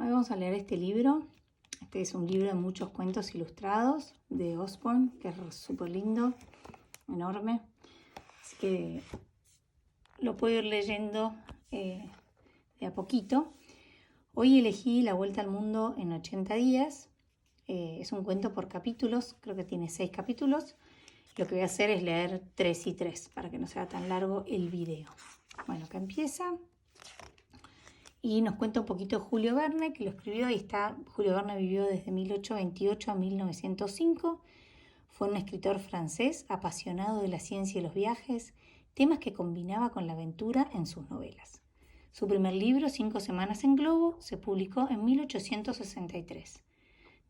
Hoy vamos a leer este libro. Este es un libro de muchos cuentos ilustrados de Osborne, que es súper lindo, enorme. Así que lo puedo ir leyendo de a poquito. Hoy elegí La Vuelta al Mundo en 80 días. Es un cuento por capítulos, creo que tiene 6 capítulos. Lo que voy a hacer es leer 3 y 3 para que no sea tan largo el video. Bueno, acá empieza. Y nos cuenta un poquito Julio Verne, que lo escribió. Ahí está. Julio Verne vivió desde 1828 a 1905. Fue un escritor francés apasionado de la ciencia y los viajes, temas que combinaba con la aventura en sus novelas. Su primer libro, 5 semanas en globo, se publicó en 1863.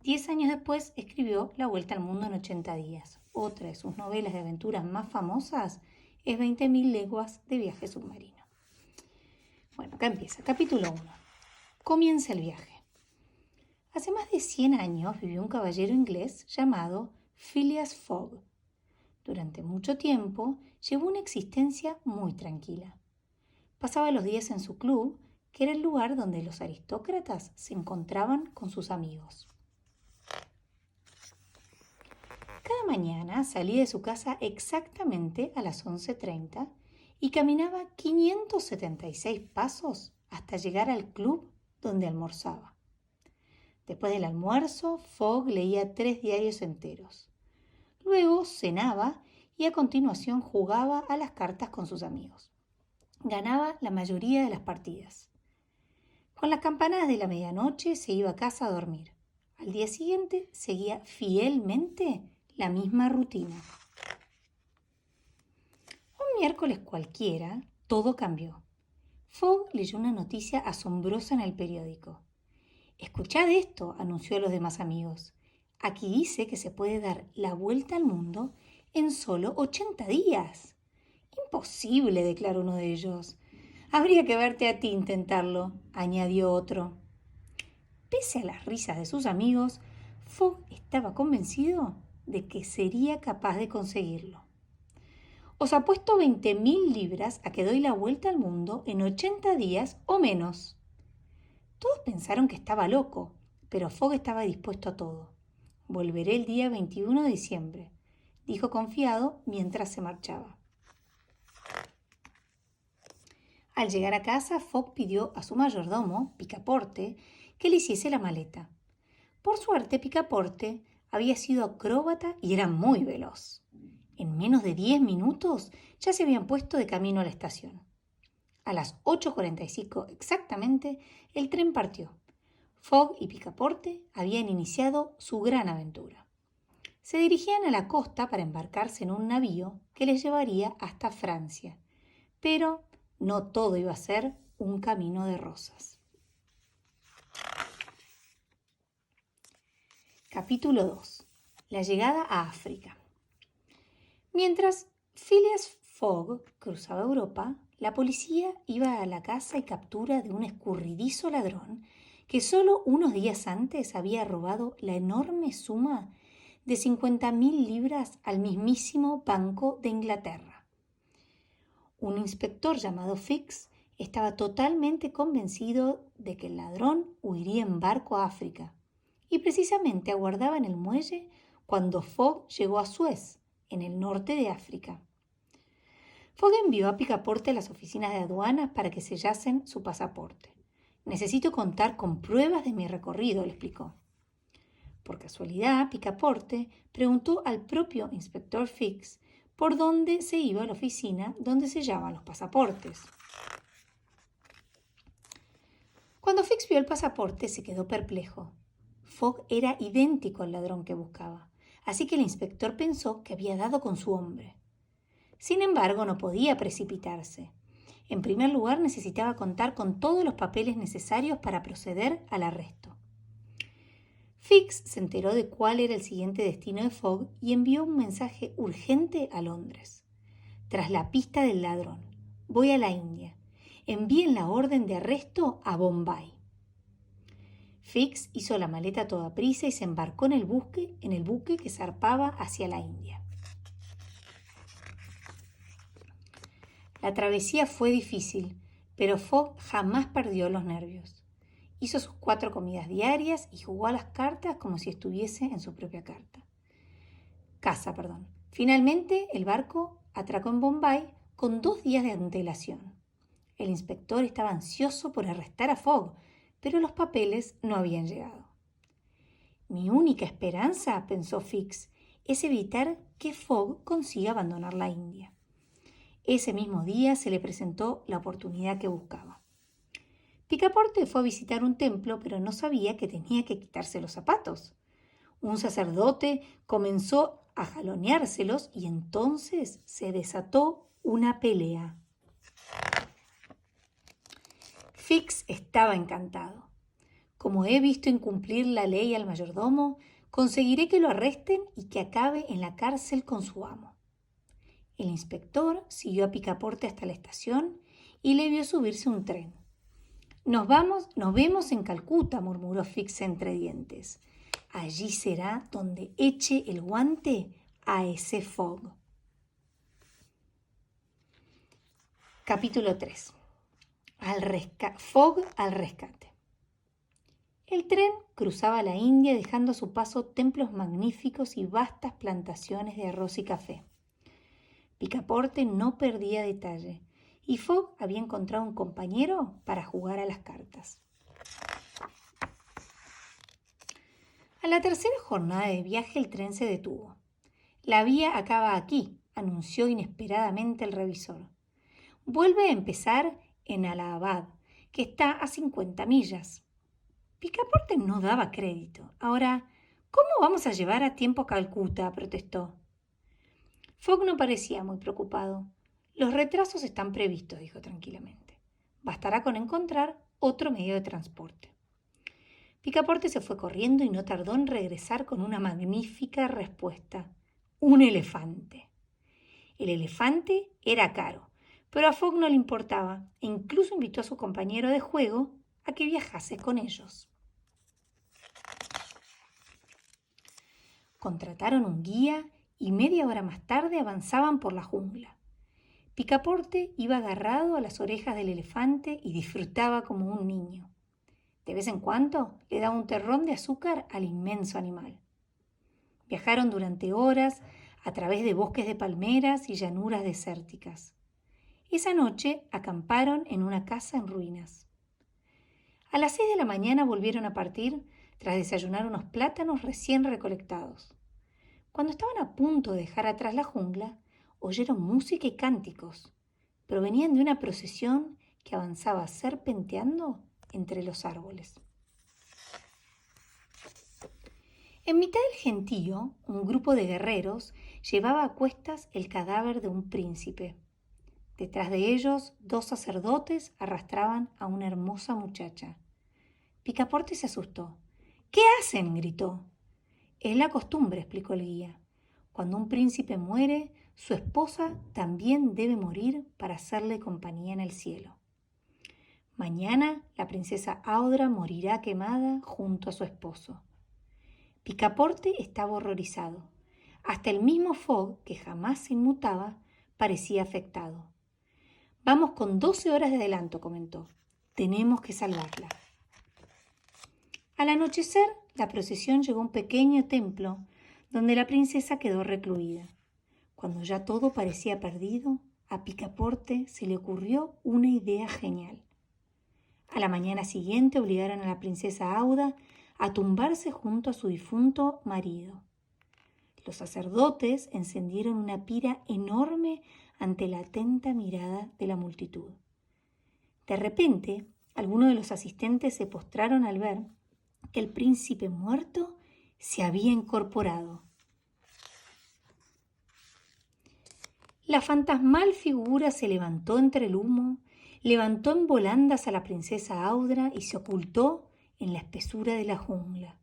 10 años después escribió La Vuelta al Mundo en 80 días. Otra de sus novelas de aventuras más famosas es 20.000 leguas de viaje submarino. Bueno, acá empieza. Capítulo 1. Comienza el viaje. Hace más de 100 años vivió un caballero inglés llamado Phileas Fogg. Durante mucho tiempo llevó una existencia muy tranquila. Pasaba los días en su club, que era el lugar donde los aristócratas se encontraban con sus amigos. Cada mañana salía de su casa exactamente a las 11:30 y caminaba 576 pasos hasta llegar al club donde almorzaba. Después del almuerzo, Fogg leía 3 diarios enteros. Luego cenaba y a continuación jugaba a las cartas con sus amigos. Ganaba la mayoría de las partidas. Con las campanadas de la medianoche se iba a casa a dormir. Al día siguiente seguía fielmente la misma rutina. Un miércoles cualquiera, todo cambió. Fogg leyó una noticia asombrosa en el periódico. «Escuchad esto», anunció a los demás amigos. «Aquí dice que se puede dar la vuelta al mundo en solo 80 días». «Imposible», declaró uno de ellos. «Habría que verte a ti intentarlo», añadió otro. Pese a las risas de sus amigos, Fogg estaba convencido de que sería capaz de conseguirlo. «Os apuesto 20.000 libras a que doy la vuelta al mundo en 80 días o menos». Todos pensaron que estaba loco, pero Fogg estaba dispuesto a todo. «Volveré el día 21 de diciembre», dijo confiado mientras se marchaba. Al llegar a casa, Fogg pidió a su mayordomo, Picaporte, que le hiciese la maleta. Por suerte, Picaporte había sido acróbata y era muy veloz. En menos de 10 minutos ya se habían puesto de camino a la estación. A las 8:45 exactamente, el tren partió. Fogg y Picaporte habían iniciado su gran aventura. Se dirigían a la costa para embarcarse en un navío que les llevaría hasta Francia. Pero no todo iba a ser un camino de rosas. Capítulo 2. La llegada a África. Mientras Phileas Fogg cruzaba Europa, la policía iba a la caza y captura de un escurridizo ladrón que solo unos días antes había robado la enorme suma de 50.000 libras al mismísimo Banco de Inglaterra. Un inspector llamado Fix estaba totalmente convencido de que el ladrón huiría en barco a África y precisamente aguardaba en el muelle cuando Fogg llegó a Suez, en el norte de África. Fogg envió a Picaporte a las oficinas de aduanas para que sellasen su pasaporte. «Necesito contar con pruebas de mi recorrido», le explicó. Por casualidad, Picaporte preguntó al propio inspector Fix por dónde se iba a la oficina donde sellaban los pasaportes. Cuando Fix vio el pasaporte, se quedó perplejo. Fogg era idéntico al ladrón que buscaba, así que el inspector pensó que había dado con su hombre. Sin embargo, no podía precipitarse. En primer lugar, necesitaba contar con todos los papeles necesarios para proceder al arresto. Fix se enteró de cuál era el siguiente destino de Fogg y envió un mensaje urgente a Londres. «Tras la pista del ladrón, voy a la India. Envíen la orden de arresto a Bombay». Fix hizo la maleta a toda prisa y se embarcó en el buque que zarpaba hacia la India. La travesía fue difícil, pero Fogg jamás perdió los nervios. hizo sus 4 comidas diarias y jugó a las cartas como si estuviese en su propia casa. Finalmente, el barco atracó en Bombay con 2 días de antelación. El inspector estaba ansioso por arrestar a Fogg, pero los papeles no habían llegado. Mi única esperanza, pensó Fix, es evitar que Fogg consiga abandonar la India. Ese mismo día se le presentó la oportunidad que buscaba. Picaporte fue a visitar un templo, pero no sabía que tenía que quitarse los zapatos. Un sacerdote comenzó a jaloneárselos y entonces se desató una pelea. Fix estaba encantado. Como he visto incumplir la ley al mayordomo, conseguiré que lo arresten y que acabe en la cárcel con su amo. El inspector siguió a Picaporte hasta la estación y le vio subirse a un tren. Nos vemos en Calcuta, murmuró Fix entre dientes. Allí será donde eche el guante a ese Fogg. Capítulo 3. Fogg al rescate. El tren cruzaba la India dejando a su paso templos magníficos y vastas plantaciones de arroz y café. Picaporte no perdía detalle y Fogg había encontrado un compañero para jugar a las cartas. A la tercera jornada de viaje el tren se detuvo. La vía acaba aquí, anunció inesperadamente el revisor. Vuelve a empezar en Allahabad, que está a 50 millas. Picaporte no daba crédito. Ahora, ¿cómo vamos a llevar a tiempo a Calcuta?, protestó. Fogg no parecía muy preocupado. Los retrasos están previstos, dijo tranquilamente. Bastará con encontrar otro medio de transporte. Picaporte se fue corriendo y no tardó en regresar con una magnífica respuesta. Un elefante. El elefante era caro, pero a Fogg no le importaba e incluso invitó a su compañero de juego a que viajase con ellos. Contrataron un guía y media hora más tarde avanzaban por la jungla. Picaporte iba agarrado a las orejas del elefante y disfrutaba como un niño. De vez en cuando le daba un terrón de azúcar al inmenso animal. Viajaron durante horas a través de bosques de palmeras y llanuras desérticas. Esa noche acamparon en una casa en ruinas. A las 6 de la mañana volvieron a partir tras desayunar unos plátanos recién recolectados. Cuando estaban a punto de dejar atrás la jungla, oyeron música y cánticos. Provenían de una procesión que avanzaba serpenteando entre los árboles. En mitad del gentío, un grupo de guerreros llevaba a cuestas el cadáver de un príncipe. Detrás de ellos, 2 sacerdotes arrastraban a una hermosa muchacha. Picaporte se asustó. «¿Qué hacen?», gritó. «Es la costumbre», explicó el guía. «Cuando un príncipe muere, su esposa también debe morir para hacerle compañía en el cielo. Mañana la princesa Audra morirá quemada junto a su esposo». Picaporte estaba horrorizado. Hasta el mismo Fogg, que jamás se inmutaba, parecía afectado. «Vamos con 12 horas de adelanto», comentó. «Tenemos que salvarla». Al anochecer, la procesión llegó a un pequeño templo donde la princesa quedó recluida. Cuando ya todo parecía perdido, a Picaporte se le ocurrió una idea genial. A la mañana siguiente obligaron a la princesa Aouda a tumbarse junto a su difunto marido. Los sacerdotes encendieron una pira enorme ante la atenta mirada de la multitud. De repente, algunos de los asistentes se postraron al ver que el príncipe muerto se había incorporado. La fantasmal figura se levantó entre el humo, levantó en volandas a la princesa Audra y se ocultó en la espesura de la jungla.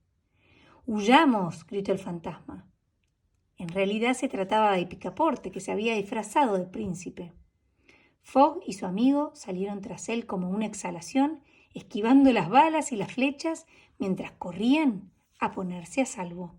«¡Huyamos!», gritó el fantasma. En realidad se trataba de Picaporte, que se había disfrazado de príncipe. Fogg y su amigo salieron tras él como una exhalación, esquivando las balas y las flechas mientras corrían a ponerse a salvo.